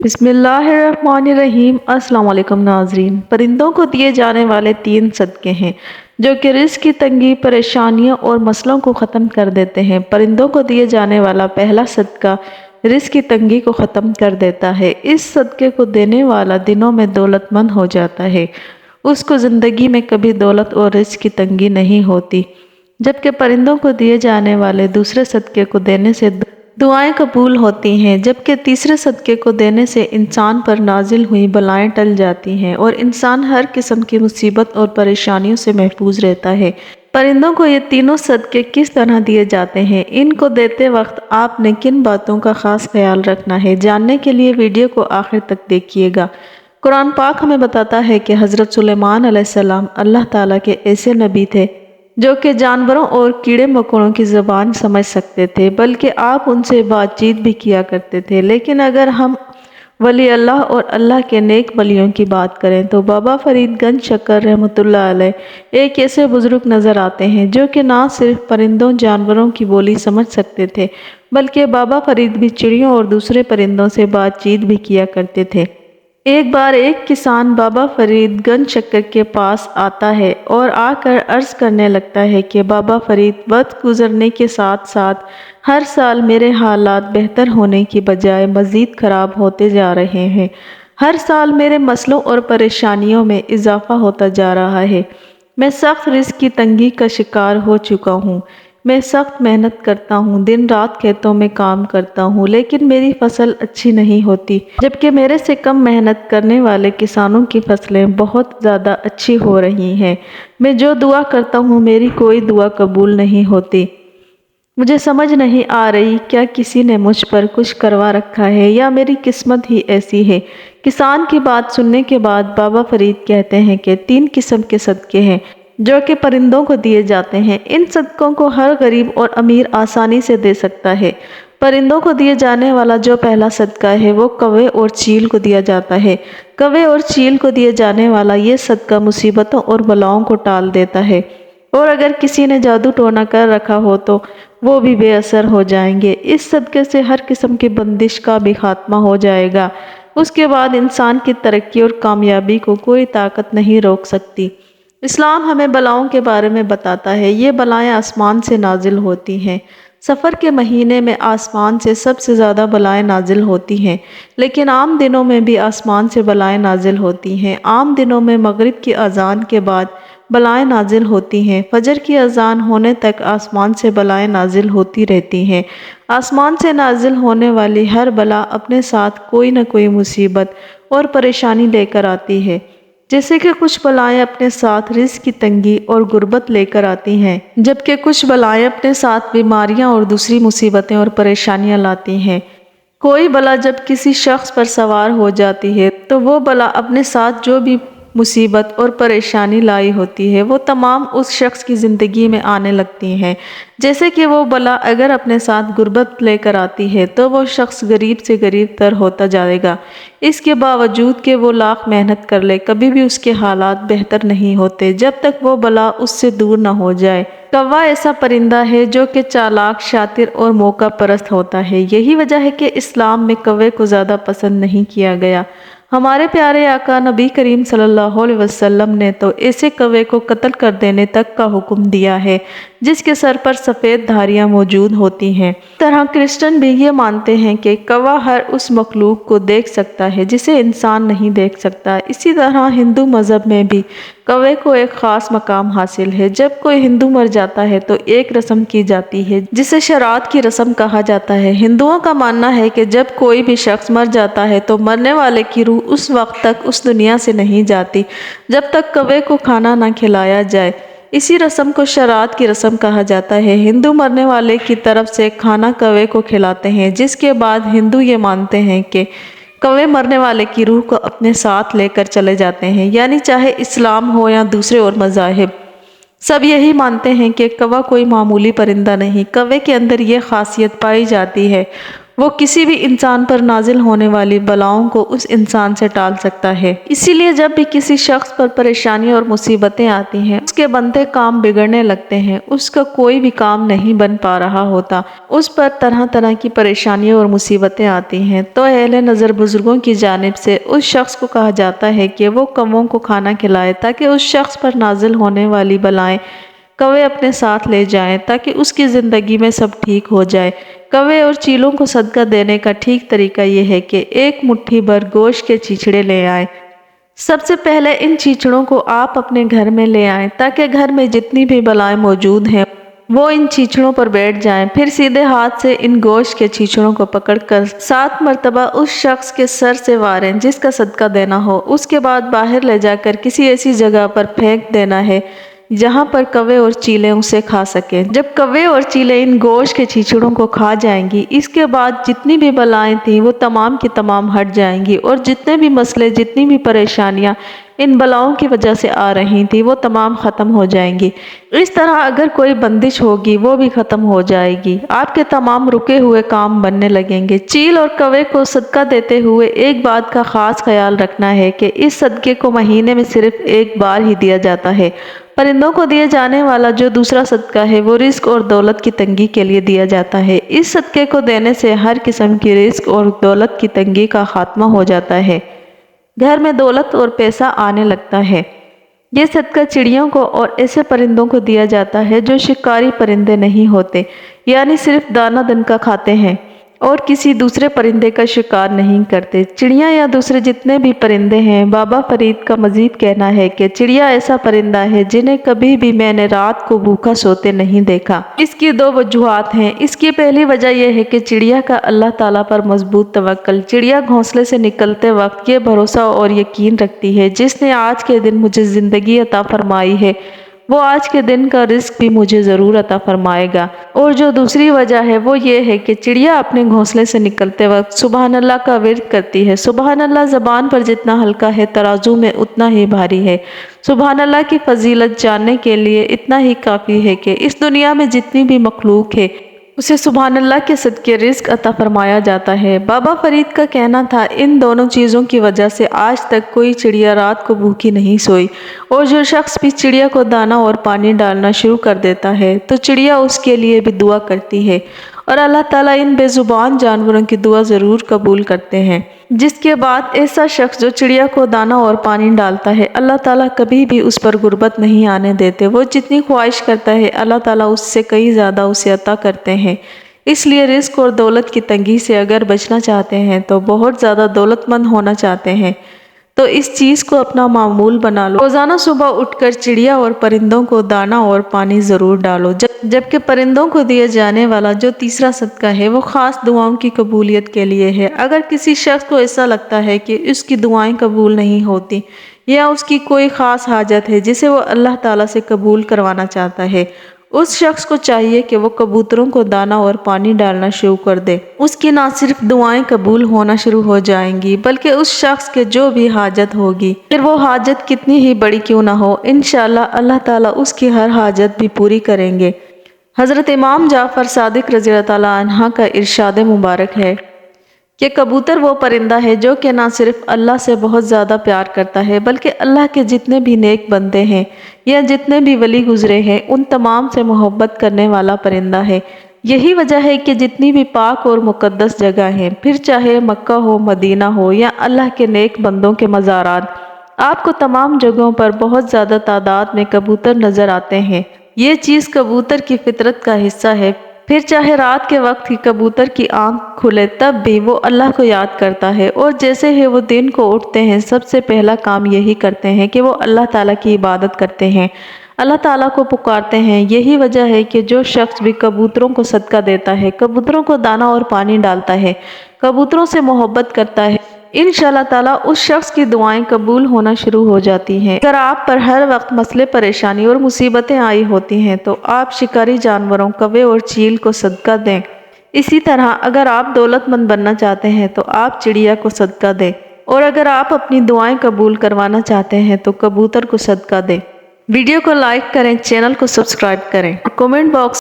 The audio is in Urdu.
بسم اللہ الرحمن الرحیم۔ السلام علیکم ناظرین۔ پرندوں کو دیے جانے والے 3 صدقے ہیں جو کہ رزق کی تنگی، پریشانیوں اور مسئلوں کو ختم کر دیتے ہیں۔ پرندوں کو دیے جانے والا پہلا صدقہ رزق کی تنگی کو ختم کر دیتا ہے۔ اس صدقے کو دینے والا دنوں میں دولت مند ہو جاتا ہے، اس کو زندگی میں کبھی دولت اور رزق کی تنگی نہیں ہوتی۔ جبکہ پرندوں کو دیے جانے والے دوسرے صدقے کو دینے سے دعائیں قبول ہوتی ہیں، جبکہ تیسرے صدقے کو دینے سے انسان پر نازل ہوئی بلائیں ٹل جاتی ہیں اور انسان ہر قسم کی مصیبت اور پریشانیوں سے محفوظ رہتا ہے۔ پرندوں کو یہ تینوں صدقے کس طرح دیے جاتے ہیں، ان کو دیتے وقت آپ نے کن باتوں کا خاص خیال رکھنا ہے، جاننے کے لیے ویڈیو کو آخر تک دیکھیے گا۔ قرآن پاک ہمیں بتاتا ہے کہ حضرت سلیمان علیہ السلام اللہ تعالیٰ کے ایسے نبی تھے جو کہ جانوروں اور کیڑے مکوڑوں کی زبان سمجھ سکتے تھے، بلکہ آپ ان سے بات چیت بھی کیا کرتے تھے۔ لیکن اگر ہم ولی اللہ اور اللہ کے نیک ولیوں کی بات کریں تو بابا فرید گنج شکر رحمۃ اللہ علیہ ایک ایسے بزرگ نظر آتے ہیں جو کہ نہ صرف پرندوں جانوروں کی بولی سمجھ سکتے تھے، بلکہ بابا فرید بھی چڑیوں اور دوسرے پرندوں سے بات چیت بھی کیا کرتے تھے۔ ایک بار ایک کسان بابا فرید گنج شکر کے پاس آتا ہے اور آ کر عرض کرنے لگتا ہے کہ بابا فرید، وقت گزرنے کے ساتھ ساتھ ہر سال میرے حالات بہتر ہونے کی بجائے مزید خراب ہوتے جا رہے ہیں۔ ہر سال میرے مسئلوں اور پریشانیوں میں اضافہ ہوتا جا رہا ہے۔ میں سخت رزق کی تنگی کا شکار ہو چکا ہوں۔ میں سخت محنت کرتا ہوں، دن رات کھیتوں میں کام کرتا ہوں، لیکن میری فصل اچھی نہیں ہوتی، جبکہ میرے سے کم محنت کرنے والے کسانوں کی فصلیں بہت زیادہ اچھی ہو رہی ہیں۔ میں جو دعا کرتا ہوں میری کوئی دعا قبول نہیں ہوتی۔ مجھے سمجھ نہیں آ رہی کیا کسی نے مجھ پر کچھ کروا رکھا ہے یا میری قسمت ہی ایسی ہے۔ کسان کی بات سننے کے بعد بابا فرید کہتے ہیں کہ 3 قسم کے صدقے ہیں جو کہ پرندوں کو دیے جاتے ہیں۔ ان صدقوں کو ہر غریب اور امیر آسانی سے دے سکتا ہے۔ پرندوں کو دیے جانے والا جو پہلا صدقہ ہے وہ کوے اور چیل کو دیا جاتا ہے۔ کوے اور چیل کو دیے جانے والا یہ صدقہ مصیبتوں اور بلاؤں کو ٹال دیتا ہے، اور اگر کسی نے جادو ٹونا کر رکھا ہو تو وہ بھی بے اثر ہو جائیں گے۔ اس صدقے سے ہر قسم کی بندش کا بھی خاتمہ ہو جائے گا۔ اس کے بعد انسان کی ترقی اور کامیابی کو کوئی طاقت نہیں روک سکتی۔ اسلام ہمیں بلاؤں کے بارے میں بتاتا ہے۔ یہ بلائیں آسمان سے نازل ہوتی ہیں۔ سفر کے مہینے میں آسمان سے سب سے زیادہ بلائیں نازل ہوتی ہیں، لیکن عام دنوں میں بھی آسمان سے بلائیں نازل ہوتی ہیں۔ عام دنوں میں مغرب کی اذان کے بعد بلائیں نازل ہوتی ہیں۔ فجر کی اذان ہونے تک آسمان سے بلائیں نازل ہوتی رہتی ہیں۔ آسمان سے نازل ہونے والی ہر بلا اپنے ساتھ کوئی نہ کوئی مصیبت اور پریشانی لے کر آتی ہے، جیسے کہ کچھ بلائیں اپنے ساتھ رزق کی تنگی اور غربت لے کر آتی ہیں، جبکہ کچھ بلائیں اپنے ساتھ بیماریاں اور دوسری مصیبتیں اور پریشانیاں لاتی ہیں۔ کوئی بلا جب کسی شخص پر سوار ہو جاتی ہے تو وہ بلا اپنے ساتھ جو بھی مصیبت اور پریشانی لائی ہوتی ہے وہ تمام اس شخص کی زندگی میں آنے لگتی ہیں۔ جیسے کہ وہ بلا اگر اپنے ساتھ غربت لے کر آتی ہے تو وہ شخص غریب سے غریب تر ہوتا جائے گا۔ اس کے باوجود کہ وہ لاکھ محنت کر لے، کبھی بھی اس کے حالات بہتر نہیں ہوتے جب تک وہ بلا اس سے دور نہ ہو جائے۔ کوا ایسا پرندہ ہے جو کہ چالاک، شاطر اور موقع پرست ہوتا ہے۔ یہی وجہ ہے کہ اسلام میں کوے کو زیادہ پسند نہیں کیا گیا۔ ہمارے پیارے آقا نبی کریم صلی اللہ علیہ وسلم نے تو ایسے کوے کو قتل کر دینے تک کا حکم دیا ہے جس کے سر پر سفید دھاریاں موجود ہوتی ہیں۔ اس طرح کرسچن بھی یہ مانتے ہیں کہ کوا ہر اس مخلوق کو دیکھ سکتا ہے جسے انسان نہیں دیکھ سکتا۔ اسی طرح ہندو مذہب میں بھی کوے کو ایک خاص مقام حاصل ہے۔ جب کوئی ہندو مر جاتا ہے تو ایک رسم کی جاتی ہے جسے شراعت کی رسم کہا جاتا ہے۔ ہندوؤں کا ماننا ہے کہ جب کوئی بھی شخص مر جاتا ہے تو مرنے والے کی روح اس وقت تک اس دنیا سے نہیں جاتی جب تک کوے کو کھانا نہ کھلایا جائے۔ اسی رسم کو شراعت کی رسم کہا جاتا ہے۔ ہندو مرنے والے کی طرف سے کھانا کوے کو کھلاتے ہیں، جس کے بعد ہندو یہ مانتے ہیں کہ کوے مرنے والے کی روح کو اپنے ساتھ لے کر چلے جاتے ہیں، یعنی چاہے اسلام ہو یا دوسرے اور مذاہب، سب یہی مانتے ہیں کہ کوا کوئی معمولی پرندہ نہیں۔ کوے کے اندر یہ خاصیت پائی جاتی ہے وہ کسی بھی انسان پر نازل ہونے والی بلاؤں کو اس انسان سے ٹال سکتا ہے۔ اسی لیے جب بھی کسی شخص پر پریشانیاں اور مصیبتیں آتی ہیں، اس کے بنتے کام بگڑنے لگتے ہیں، اس کا کوئی بھی کام نہیں بن پا رہا ہوتا، اس پر طرح طرح کی پریشانیاں اور مصیبتیں آتی ہیں، تو اہل نظر بزرگوں کی جانب سے اس شخص کو کہا جاتا ہے کہ وہ کووں کو کھانا کھلائے تاکہ اس شخص پر نازل ہونے والی بلائیں کوے اپنے ساتھ لے جائیں تاکہ اس کی زندگی میں سب ٹھیک ہو جائے۔ کوے اور چیلوں کو صدقہ دینے کا ٹھیک طریقہ یہ ہے کہ ایک مٹھی بھر گوشت کے چیچڑے لے آئیں۔ سب سے پہلے ان چیچڑوں کو آپ اپنے گھر میں لے آئیں تاکہ گھر میں جتنی بھی بلائیں موجود ہیں وہ ان چیچڑوں پر بیٹھ جائیں۔ پھر سیدھے ہاتھ سے ان گوشت کے چیچڑوں کو پکڑ کر 7 مرتبہ اس شخص کے سر سے واریں جس کا صدقہ دینا ہو۔ اس کے بعد باہر لے جا کر کسی ایسی جگہ پر پھینک دینا ہے جہاں پر کوے اور چیلیں اسے کھا سکیں۔ جب کوے اور چیلیں ان گوشت کے چیچڑوں کو کھا جائیں گی، اس کے بعد جتنی بھی بلائیں تھیں وہ تمام کی تمام ہٹ جائیں گی اور جتنے بھی مسئلے، جتنی بھی پریشانیاں ان بلاؤں کی وجہ سے آ رہی تھیں وہ تمام ختم ہو جائیں گی۔ اس طرح اگر کوئی بندش ہوگی وہ بھی ختم ہو جائے گی۔ آپ کے تمام رکے ہوئے کام بننے لگیں گے۔ چیل اور کوے کو صدقہ دیتے ہوئے ایک بات کا خاص خیال رکھنا ہے کہ اس صدقے کو مہینے میں صرف ایک بار ہی دیا جاتا ہے۔ پرندوں کو دیے جانے والا جو دوسرا صدقہ ہے وہ رزق اور دولت کی تنگی کے لیے دیا جاتا ہے۔ اس صدقے کو دینے سے ہر قسم کی رزق اور دولت کی تنگی کا خاتمہ ہو جاتا ہے، گھر میں دولت اور پیسہ آنے لگتا ہے۔ یہ صدقہ چڑیوں کو اور ایسے پرندوں کو دیا جاتا ہے جو شکاری پرندے نہیں ہوتے، یعنی صرف دانہ دنکا کھاتے ہیں اور کسی دوسرے پرندے کا شکار نہیں کرتے۔ چڑیاں یا دوسرے جتنے بھی پرندے ہیں، بابا فرید کا مزید کہنا ہے کہ چڑیا ایسا پرندہ ہے جنہیں کبھی بھی میں نے رات کو بھوکا سوتے نہیں دیکھا۔ اس کی 2 وجوہات ہیں۔ اس کی پہلی وجہ یہ ہے کہ چڑیا کا اللہ تعالیٰ پر مضبوط توکل۔ چڑیا گھونسلے سے نکلتے وقت یہ بھروسہ اور یقین رکھتی ہے جس نے آج کے دن مجھے زندگی عطا فرمائی ہے وہ آج کے دن کا رزق بھی مجھے ضرور عطا فرمائے گا۔ اور جو دوسری وجہ ہے وہ یہ ہے کہ چڑیا اپنے گھونسلے سے نکلتے وقت سبحان اللہ کا ورد کرتی ہے۔ سبحان اللہ زبان پر جتنا ہلکا ہے ترازو میں اتنا ہی بھاری ہے۔ سبحان اللہ کی فضیلت جاننے کے لیے اتنا ہی کافی ہے کہ اس دنیا میں جتنی بھی مخلوق ہے اسے سبحان اللہ کے صدقے رزق عطا فرمایا جاتا ہے۔ بابا فرید کا کہنا تھا ان دونوں چیزوں کی وجہ سے آج تک کوئی چڑیا رات کو بھوکی نہیں سوئی، اور جو شخص بھی چڑیا کو دانہ اور پانی ڈالنا شروع کر دیتا ہے تو چڑیا اس کے لیے بھی دعا کرتی ہے، اور اللہ تعالیٰ ان بے زبان جانوروں کی دعا ضرور قبول کرتے ہیں۔ جس کے بعد ایسا شخص جو چڑیا کو دانہ اور پانی ڈالتا ہے اللہ تعالیٰ کبھی بھی اس پر غربت نہیں آنے دیتے۔ وہ جتنی خواہش کرتا ہے اللہ تعالیٰ اس سے کئی زیادہ اسے عطا کرتے ہیں۔ اس لیے رزق اور دولت کی تنگی سے اگر بچنا چاہتے ہیں تو بہت زیادہ دولت مند ہونا چاہتے ہیں تو اس چیز کو اپنا معمول بنا لو، روزانہ صبح اٹھ کر چڑیا اور پرندوں کو دانہ اور پانی ضرور ڈالو۔ جبکہ پرندوں کو دیے جانے والا جو تیسرا صدقہ ہے وہ خاص دعاؤں کی قبولیت کے لیے ہے۔ اگر کسی شخص کو ایسا لگتا ہے کہ اس کی دعائیں قبول نہیں ہوتی یا اس کی کوئی خاص حاجت ہے جسے وہ اللہ تعالیٰ سے قبول کروانا چاہتا ہے، اس شخص کو چاہیے کہ وہ کبوتروں کو دانہ اور پانی ڈالنا شروع کر دے۔ اس کی نہ صرف دعائیں قبول ہونا شروع ہو جائیں گی بلکہ اس شخص کے جو بھی حاجت ہوگی، پھر وہ حاجت کتنی ہی بڑی کیوں نہ ہو، انشاءاللہ اللہ تعالیٰ اس کی ہر حاجت بھی پوری کریں گے۔ حضرت امام جعفر صادق رضی اللہ تعالیٰ عنہ کا ارشاد مبارک ہے کہ کبوتر وہ پرندہ ہے جو کہ نہ صرف اللہ سے بہت زیادہ پیار کرتا ہے بلکہ اللہ کے جتنے بھی نیک بندے ہیں یا جتنے بھی ولی گزرے ہیں ان تمام سے محبت کرنے والا پرندہ ہے۔ یہی وجہ ہے کہ جتنی بھی پاک اور مقدس جگہ ہیں، پھر چاہے مکہ ہو، مدینہ ہو یا اللہ کے نیک بندوں کے مزارات، آپ کو تمام جگہوں پر بہت زیادہ تعداد میں کبوتر نظر آتے ہیں۔ یہ چیز کبوتر کی فطرت کا حصہ ہے۔ پھر چاہے رات کے وقت ہی کبوتر کی آنکھ کھلے تب بھی وہ اللہ کو یاد کرتا ہے، اور جیسے ہی وہ دن کو اٹھتے ہیں سب سے پہلا کام یہی کرتے ہیں کہ وہ اللہ تعالیٰ کی عبادت کرتے ہیں، اللہ تعالیٰ کو پکارتے ہیں۔ یہی وجہ ہے کہ جو شخص بھی کبوتروں کو صدقہ دیتا ہے، کبوتروں کو دانہ اور پانی ڈالتا ہے، کبوتروں سے محبت کرتا ہے، انشاءاللہ تعالیٰ اس شخص کی دعائیں قبول ہونا شروع ہو جاتی ہیں۔ اگر آپ پر ہر وقت مسئلے، پریشانی اور مصیبتیں آئی ہوتی ہیں تو آپ شکاری جانوروں کوے اور چیل کو صدقہ دیں۔ اسی طرح اگر آپ دولت مند بننا چاہتے ہیں تو آپ چڑیا کو صدقہ دیں، اور اگر آپ اپنی دعائیں قبول کروانا چاہتے ہیں تو کبوتر کو صدقہ دیں۔ ویڈیو کو لائک کریں، چینل کو سبسکرائب کریں، کمنٹ باکس